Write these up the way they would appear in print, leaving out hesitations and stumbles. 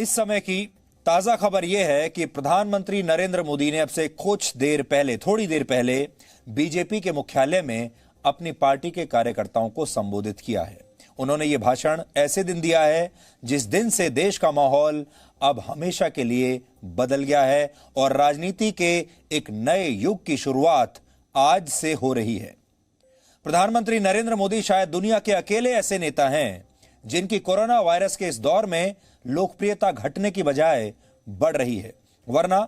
इस समय की ताजा खबर यह है कि प्रधानमंत्री नरेंद्र मोदी ने अब से थोड़ी देर पहले बीजेपी के मुख्यालय में अपनी पार्टी के कार्यकर्ताओं को संबोधित किया है। उन्होंने ये भाषण ऐसे दिन दिया है जिस दिन से देश का माहौल अब हमेशा के लिए बदल गया है और राजनीति के एक नए युग की शुरुआत आज से हो रही है। प्रधानमंत्री नरेंद्र मोदी शायद दुनिया के अकेले ऐसे नेता हैं जिनकी कोरोना वायरस के इस दौर में लोकप्रियता घटने की बजाय बढ़ रही है, वरना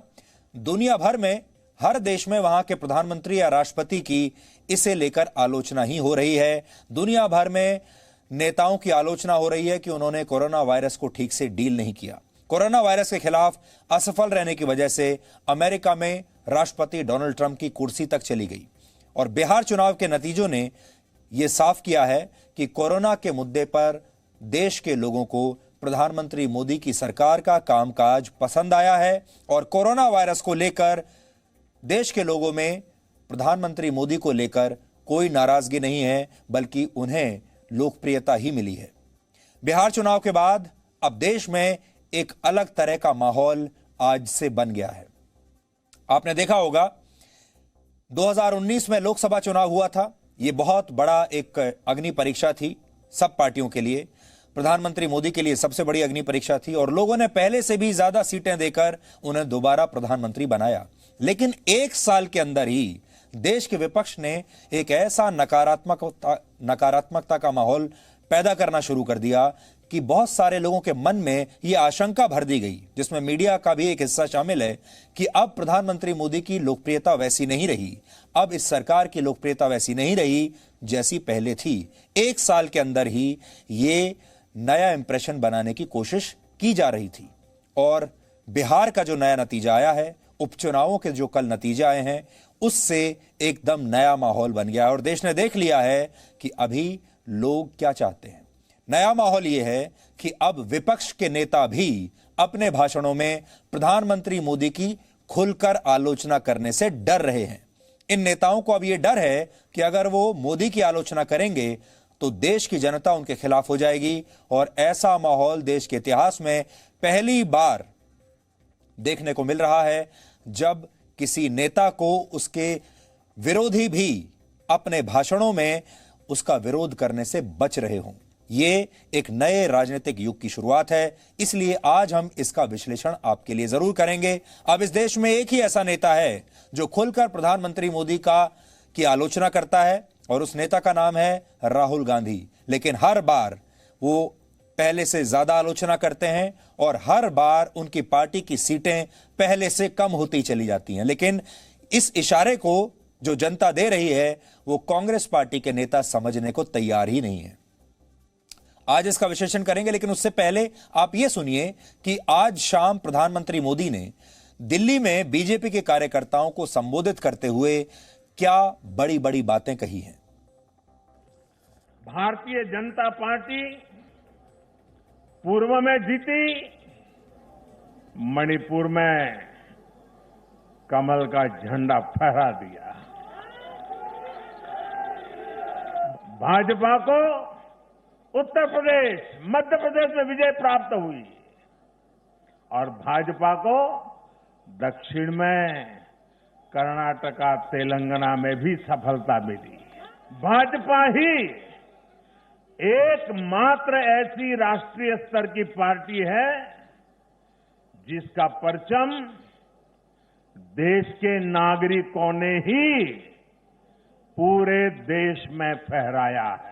दुनिया भर में हर देश में वहां के प्रधानमंत्री या राष्ट्रपति की इसे लेकर आलोचना ही हो रही है। दुनिया भर में नेताओं की आलोचना हो रही है कि उन्होंने कोरोना वायरस को ठीक से डील नहीं किया। कोरोना वायरस के खिलाफ असफल रहने की वजह से अमेरिका में राष्ट्रपति डोनाल्ड ट्रंप की कुर्सी तक चली गई और बिहार चुनाव के नतीजों ने यह साफ किया है कि कोरोना के मुद्दे पर देश के लोगों को प्रधानमंत्री मोदी की सरकार का कामकाज पसंद आया है और कोरोना वायरस को लेकर देश के लोगों में प्रधानमंत्री मोदी को लेकर कोई नाराजगी नहीं है, बल्कि उन्हें लोकप्रियता ही मिली है। बिहार चुनाव के बाद अब देश में एक अलग तरह का माहौल आज से बन गया है। आपने देखा होगा 2019 में लोकसभा चुनाव हुआ था। यह बहुत बड़ा एक अग्नि परीक्षा थी सब पार्टियों के लिए। प्रधानमंत्री मोदी के लिए सबसे बड़ी अग्नि परीक्षा थी और लोगों ने पहले से भी ज्यादा सीटें देकर उन्हें दोबारा प्रधानमंत्री बनाया। लेकिन एक साल के अंदर ही देश के विपक्ष ने एक ऐसा नकारात्मकता का माहौल पैदा करना शुरू कर दिया कि बहुत सारे लोगों के मन में यह आशंका भर दी गई, जिसमें मीडिया का भी एक हिस्सा शामिल है, कि अब प्रधानमंत्री मोदी की लोकप्रियता वैसी नहीं रही, अब इस सरकार की लोकप्रियता वैसी नहीं रही जैसी पहले थी। एक साल के अंदर ही ये नया इंप्रेशन बनाने की कोशिश की जा रही थी और बिहार का जो नया नतीजा आया है, उपचुनावों के जो कल नतीजे आए हैं, उससे एकदम नया माहौल बन गया और देश ने देख लिया है कि अभी लोग क्या चाहते हैं। नया माहौल यह है कि अब विपक्ष के नेता भी अपने भाषणों में प्रधानमंत्री मोदी की खुलकर आलोचना करने से डर रहे हैं। इन नेताओं को अब यह डर है कि अगर वो मोदी की आलोचना करेंगे तो देश की जनता उनके खिलाफ हो जाएगी और ऐसा माहौल देश के इतिहास में पहली बार देखने को मिल रहा है जब किसी नेता को उसके विरोधी भी अपने भाषणों में उसका विरोध करने से बच रहे हों। यह एक नए राजनीतिक युग की शुरुआत है, इसलिए आज हम इसका विश्लेषण आपके लिए जरूर करेंगे। अब इस देश में एक ही ऐसा नेता है जो खुलकर प्रधानमंत्री मोदी की आलोचना करता है और उस नेता का नाम है राहुल गांधी। लेकिन हर बार वो पहले से ज्यादा आलोचना करते हैं और हर बार उनकी पार्टी की सीटें पहले से कम होती चली जाती हैं। लेकिन इस इशारे को जो जनता दे रही है वो कांग्रेस पार्टी के नेता समझने को तैयार ही नहीं है। आज इसका विश्लेषण करेंगे, लेकिन उससे पहले आप यह सुनिए कि आज शाम प्रधानमंत्री मोदी ने दिल्ली में बीजेपी के कार्यकर्ताओं को संबोधित करते हुए क्या बड़ी बड़ी बातें कही हैं। भारतीय जनता पार्टी पूर्व में जीती, मणिपुर में कमल का झंडा फहरा दिया। भाजपा को उत्तर प्रदेश, मध्य प्रदेश में विजय प्राप्त हुई और भाजपा को दक्षिण में कर्नाटका, तेलंगाना में भी सफलता मिली। भाजपा ही एकमात्र ऐसी राष्ट्रीय स्तर की पार्टी है जिसका परचम देश के नागरिकों ने ही पूरे देश में फहराया है।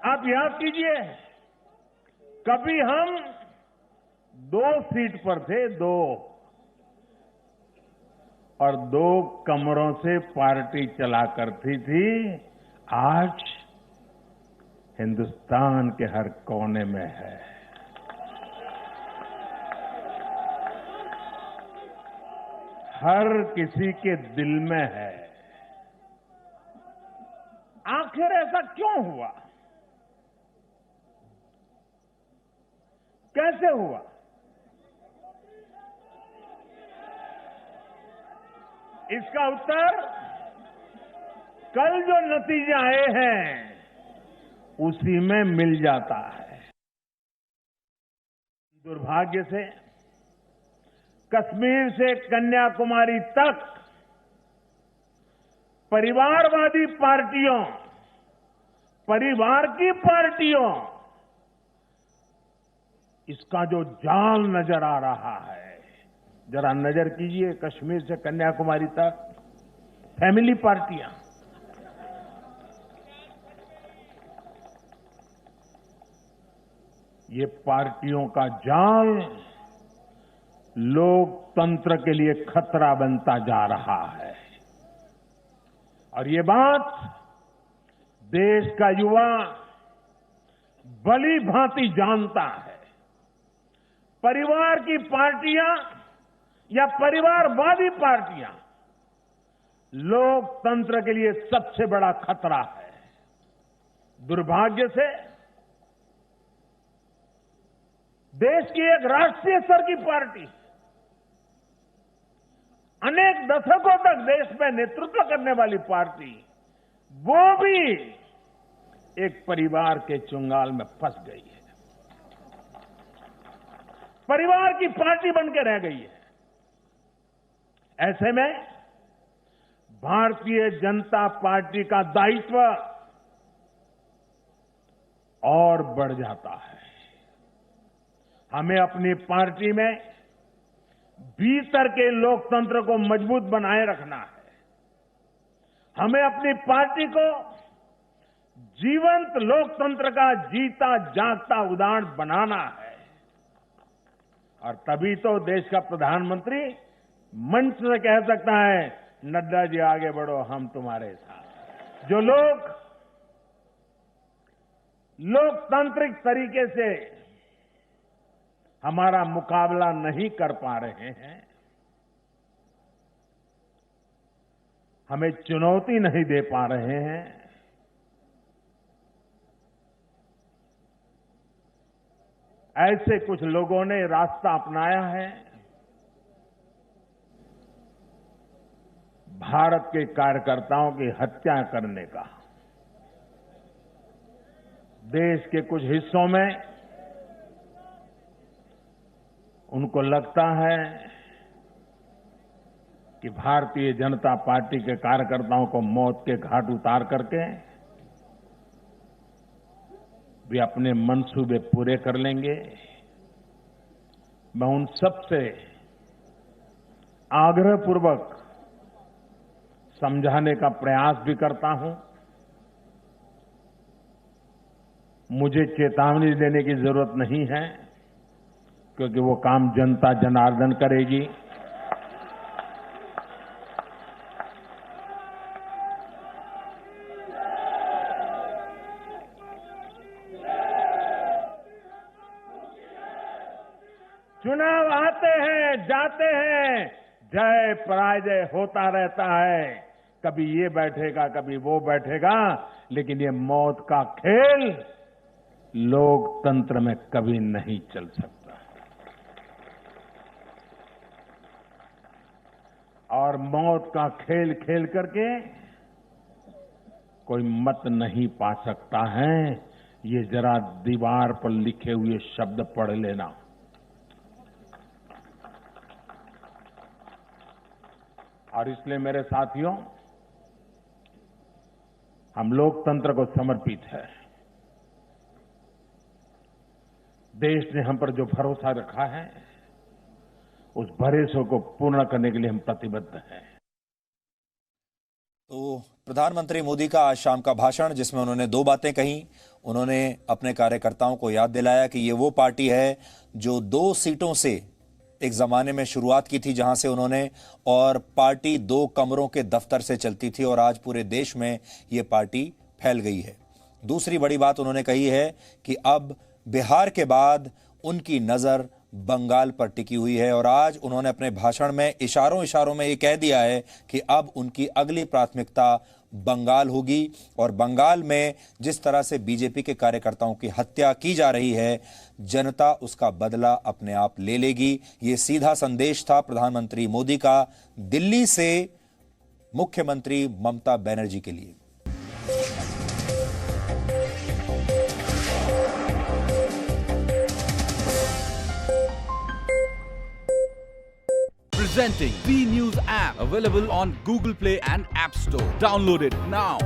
आप याद कीजिए, कभी हम 2 सीट पर थे, 2 और 2 कमरों से पार्टी चला करती थी। आज हिंदुस्तान के हर कोने में है। हर किसी के दिल में है। आखिर ऐसा क्यों हुआ? कैसे हुआ? इसका उत्तर कल जो नतीजे आए हैं उसी में मिल जाता है। दुर्भाग्य से कश्मीर से कन्याकुमारी तक परिवारवादी पार्टियों, परिवार की पार्टियों, इसका जो जाल नजर आ रहा है, जरा नजर कीजिए। कश्मीर से कन्याकुमारी तक फैमिली पार्टियां, ये पार्टियों का जाल लोकतंत्र के लिए खतरा बनता जा रहा है। और ये बात देश का युवा भली भांति जानता है। परिवार की पार्टियां या परिवारवादी पार्टियां लोकतंत्र के लिए सबसे बड़ा खतरा है। दुर्भाग्य से देश की एक राष्ट्रीय स्तर की पार्टी अनेक दशकों तक देश में नेतृत्व करने वाली पार्टी, वो भी एक परिवार के चुंगाल में फंस गई है, परिवार की पार्टी बन के रह गई है। ऐसे में भारतीय जनता पार्टी का दायित्व और बढ़ जाता है। हमें अपनी पार्टी में भीतर के लोकतंत्र को मजबूत बनाए रखना है। हमें अपनी पार्टी को जीवंत लोकतंत्र का जीता जागता उदाहरण बनाना है। और तभी तो देश का प्रधानमंत्री मंच से कह सकता है, नड्डा जी आगे बढ़ो, हम तुम्हारे साथ। जो लोग लोकतांत्रिक तरीके से हमारा मुकाबला नहीं कर पा रहे हैं, हमें चुनौती नहीं दे पा रहे हैं, ऐसे कुछ लोगों ने रास्ता अपनाया है भारत के कार्यकर्ताओं की हत्या करने का। देश के कुछ हिस्सों में उनको लगता है कि भारतीय जनता पार्टी के कार्यकर्ताओं को मौत के घाट उतार करके वे अपने मंसूबे पूरे कर लेंगे। मैं उन सबसे आग्रहपूर्वक समझाने का प्रयास भी करता हूं। मुझे चेतावनी देने की जरूरत नहीं है, क्योंकि वो काम जनता जनार्दन करेगी। चुनाव आते हैं, जाते हैं, जय पराजय होता रहता है। कभी ये बैठेगा, कभी वो बैठेगा, लेकिन ये मौत का खेल लोकतंत्र में कभी नहीं चल सकता। और मौत का खेल खेल करके कोई मत नहीं पा सकता है। ये जरा दीवार पर लिखे हुए शब्द पढ़ लेना। और इसलिए मेरे साथियों, हम लोकतंत्र को समर्पित है। देश ने हम पर जो भरोसा रखा है, उस भरोसे को पूर्ण करने के लिए हम प्रतिबद्ध हैं। तो प्रधानमंत्री मोदी का आज शाम का भाषण, जिसमें उन्होंने दो बातें कही। उन्होंने अपने कार्यकर्ताओं को याद दिलाया कि ये वो पार्टी है जो 2 सीटों से एक जमाने में शुरुआत की थी, जहां से उन्होंने, और पार्टी 2 कमरों के दफ्तर से चलती थी, और आज पूरे देश में ये पार्टी फैल गई है। दूसरी बड़ी बात उन्होंने कही है कि अब बिहार के बाद उनकी नजर बंगाल पर टिकी हुई है। और आज उन्होंने अपने भाषण में इशारों में ये कह दिया है कि अब उनकी अगली प्राथमिकता बंगाल होगी। और बंगाल में जिस तरह से बीजेपी के कार्यकर्ताओं की हत्या की जा रही है, जनता उसका बदला अपने आप ले लेगी। ये सीधा संदेश था प्रधानमंत्री मोदी का दिल्ली से मुख्यमंत्री ममता बनर्जी के लिए। Presenting V News app, available on Google Play and App Store. Download it now.